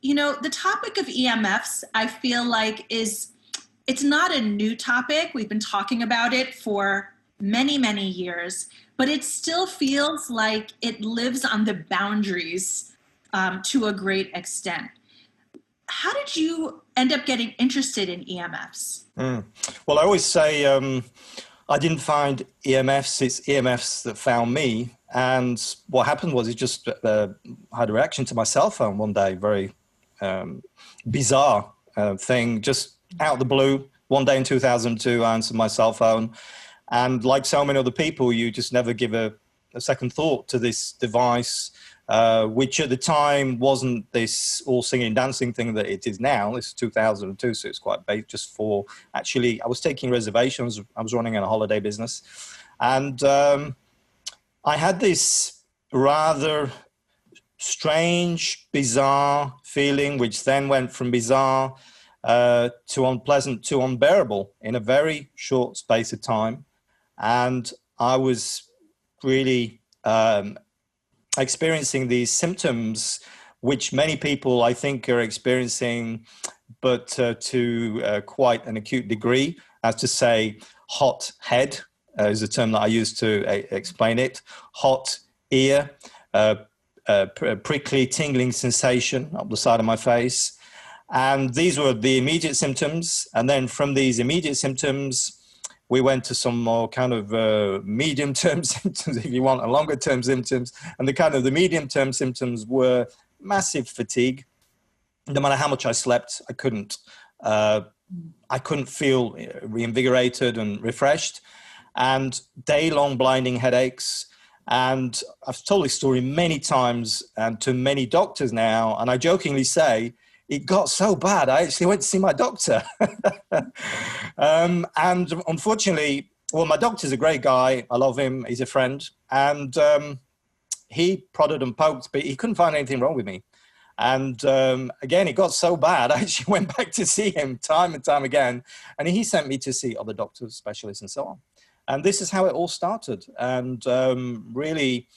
The topic of EMFs, I feel like it's not a new topic. We've been talking about it for many, many years, but it still feels like it lives on the boundaries to a great extent. How did you end up getting interested in EMFs? Well, I always say I didn't find EMFs, it's EMFs that found me. And what happened was it just had a reaction to my cell phone one day, very bizarre thing, just out of the blue. One day in 2002, I answered my cell phone. And like so many other people, you just never give a second thought to this device, which at the time wasn't this all singing and dancing thing that it is now. It's 2002, so it's quite big. Just for, actually, I was taking reservations. I was running a holiday business. And I had this rather strange, bizarre feeling, which then went from bizarre to unpleasant to unbearable in a very short space of time. And I was really experiencing these symptoms, which many people, I think, are experiencing, but to quite an acute degree. As to say, hot head is a term that I use to explain it. Hot ear, prickly, tingling sensation up the side of my face. And these were the immediate symptoms. And then from these immediate symptoms, we went to some more kind of medium-term symptoms, if you want, and longer-term symptoms. And the medium-term symptoms were massive fatigue. No matter how much I slept, I couldn't feel reinvigorated and refreshed. And day-long blinding headaches. And I've told this story many times and to many doctors now, and I jokingly say, it got so bad, I actually went to see my doctor. And unfortunately, well, my doctor's a great guy. I love him. He's a friend. And he prodded and poked, but he couldn't find anything wrong with me. And again, it got so bad, I actually went back to see him time and time again. And he sent me to see other doctors, specialists, and so on. And this is how it all started. And really,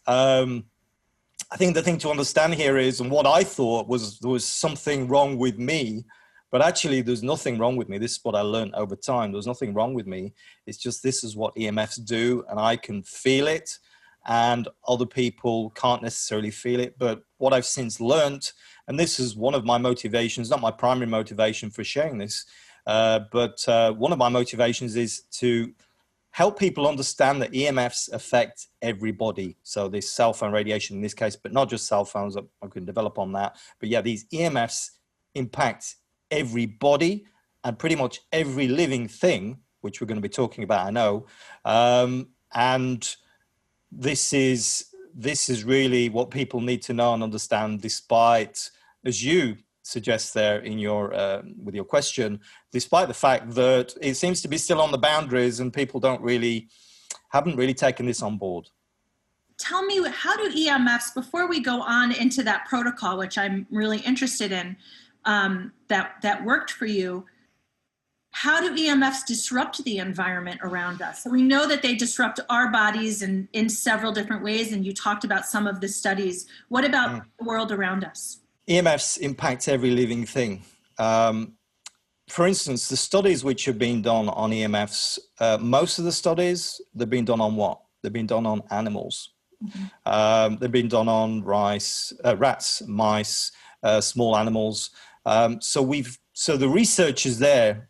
I think the thing to understand here is, and what I thought was there was something wrong with me, but actually there's nothing wrong with me. This is what I learned over time. There's nothing wrong with me. It's just this is what EMFs do, and I can feel it, and other people can't necessarily feel it. But what I've since learned, and this is one of my motivations, not my primary motivation for sharing this, but one of my motivations is to help people understand that EMFs affect everybody. So this cell phone radiation in this case, but not just cell phones, I can develop on that. But yeah, these EMFs impact everybody and pretty much every living thing, which we're going to be talking about, I know. And this is really what people need to know and understand, despite, as you suggest there in your with your question, despite the fact that it seems to be still on the boundaries and people haven't really taken this on board. Tell me, how do EMFs, before we go on into that protocol, which I'm really interested in, that worked for you, how do EMFs disrupt the environment around us? So we know that they disrupt our bodies in several different ways, and you talked about some of the studies. What about the world around us? EMFs impact every living thing. For instance, the studies which have been done on EMFs, most of the studies, they've been done on what? They've been done on animals. Mm-hmm. They've been done on rats, mice, small animals. So the research is there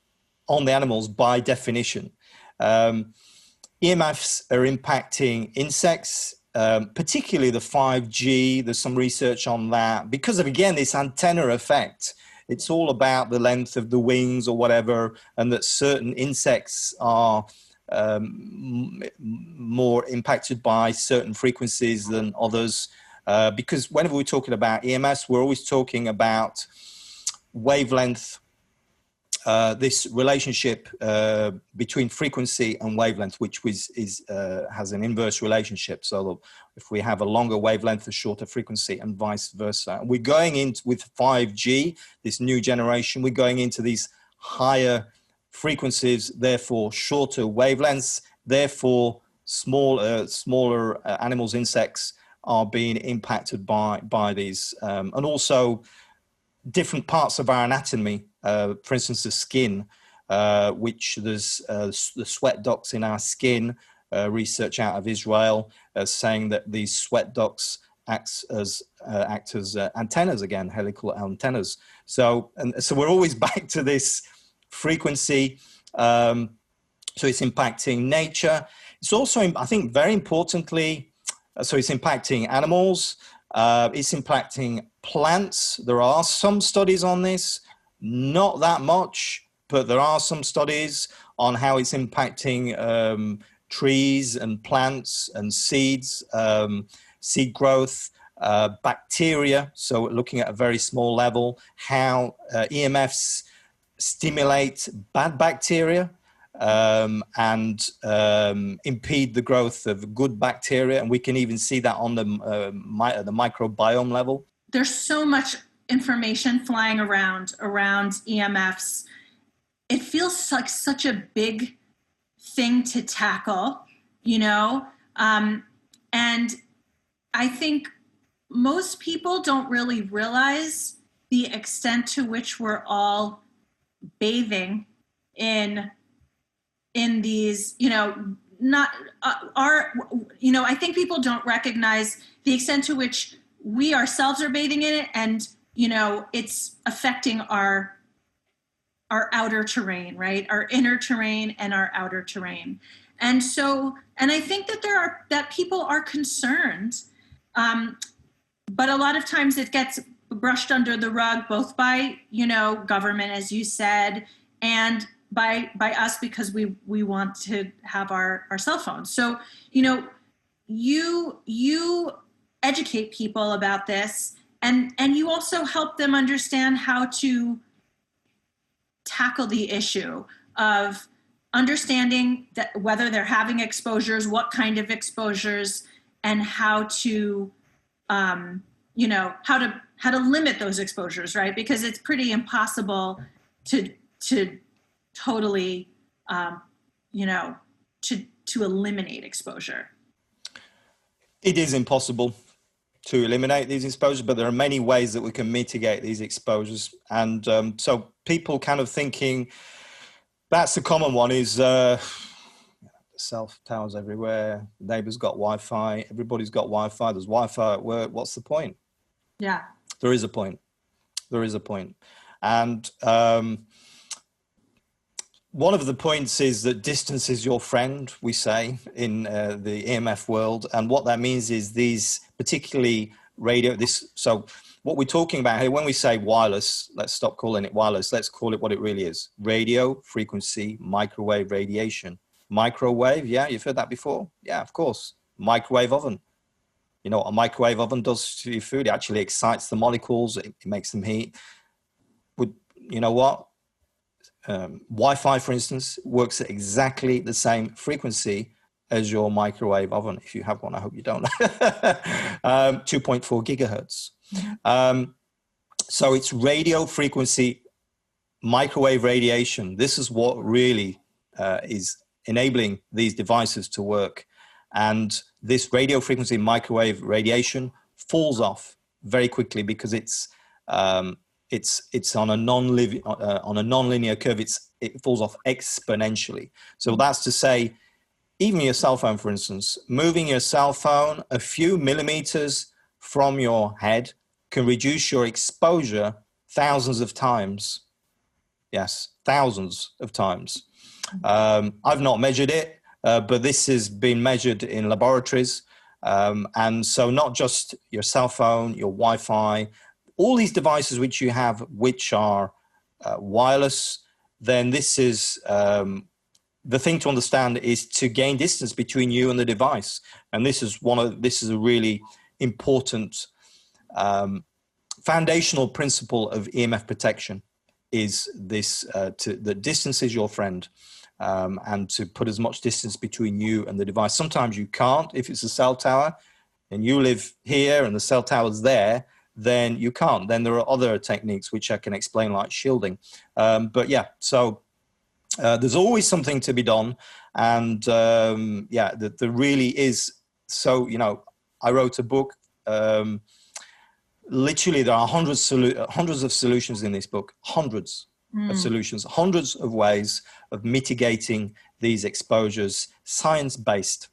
on the animals by definition. EMFs are impacting insects, particularly the 5G. There's some research on that because of, again, this antenna effect. It's all about the length of the wings or whatever, and that certain insects are more impacted by certain frequencies than others. Because whenever we're talking about EMFs, we're always talking about wavelength, this relationship between frequency and wavelength, which has an inverse relationship. So if we have a longer wavelength, a shorter frequency, and vice versa. We're going in with 5G, this new generation, we're going into these higher frequencies, therefore shorter wavelengths, therefore smaller animals, insects are being impacted by these. And also different parts of our anatomy, for instance, the skin, which there's the sweat ducts in our skin, research out of Israel saying that these sweat ducts act as antennas again, helical antennas. So we're always back to this frequency. So it's impacting nature. It's also, I think, very importantly, so it's impacting animals. It's impacting plants. There are some studies on this, not that much, but there are some studies on how it's impacting trees and plants and seeds, seed growth, bacteria. So looking at a very small level, how EMFs stimulate bad bacteria and impede the growth of good bacteria. And we can even see that on the microbiome level. There's so much information flying around EMFs. It feels like such a big thing to tackle, you know? And I think most people don't really realize the extent to which we're all bathing in these, you know, not I think people don't recognize the extent to which we ourselves are bathing in it, and, you know, it's affecting our outer terrain, right? Our inner terrain and our outer terrain. And so, and I think that people are concerned, but a lot of times it gets brushed under the rug, both by, you know, government, as you said, and by us, because we want to have our cell phones. So, you know, you educate people about this, and you also help them understand how to tackle the issue of understanding that whether they're having exposures, what kind of exposures, and how to, you know, how to limit those exposures, right? Because it's pretty impossible to totally, you know, to eliminate exposure. It is impossible to eliminate these exposures, but there are many ways that we can mitigate these exposures. And so people kind of thinking, that's the common one, is cell towers everywhere, neighbors got Wi-Fi, everybody's got Wi-Fi, there's Wi-Fi at work, what's the point? Yeah. There is a point. There is a point. And one of the points is that distance is your friend, we say, in the EMF world. And what that means is these particularly so what we're talking about here, when we say wireless, let's stop calling it wireless, let's call it what it really is. Radio, frequency, microwave radiation. Microwave, yeah, you've heard that before? Yeah, of course. Microwave oven. You know what a microwave oven does to your food? It actually excites the molecules, it makes them heat. You know what? Wi-Fi, for instance, works at exactly the same frequency as your microwave oven. If you have one, I hope you don't. 2.4 gigahertz. So it's radio frequency, microwave radiation. This is what really is enabling these devices to work. And this radio frequency microwave radiation falls off very quickly because it's on a non-linear curve. It falls off exponentially. So that's to say, even your cell phone, for instance, moving your cell phone a few millimeters from your head can reduce your exposure thousands of times. Yes, thousands of times. I've not measured it, but this has been measured in laboratories. And so not just your cell phone, your Wi-Fi, all these devices which you have, which are wireless, then this is the thing to understand is to gain distance between you and the device. And this is a really important foundational principle of EMF protection, is this, the distance is your friend, and to put as much distance between you and the device. Sometimes you can't. If it's a cell tower and you live here and the cell tower's there, then you can't. Then there are other techniques which I can explain, like shielding. But yeah, so there's always something to be done. And there really is. So, you know, I wrote a book literally there are hundreds of solutions in this book, hundreds of solutions, hundreds of ways of mitigating these exposures, science-based.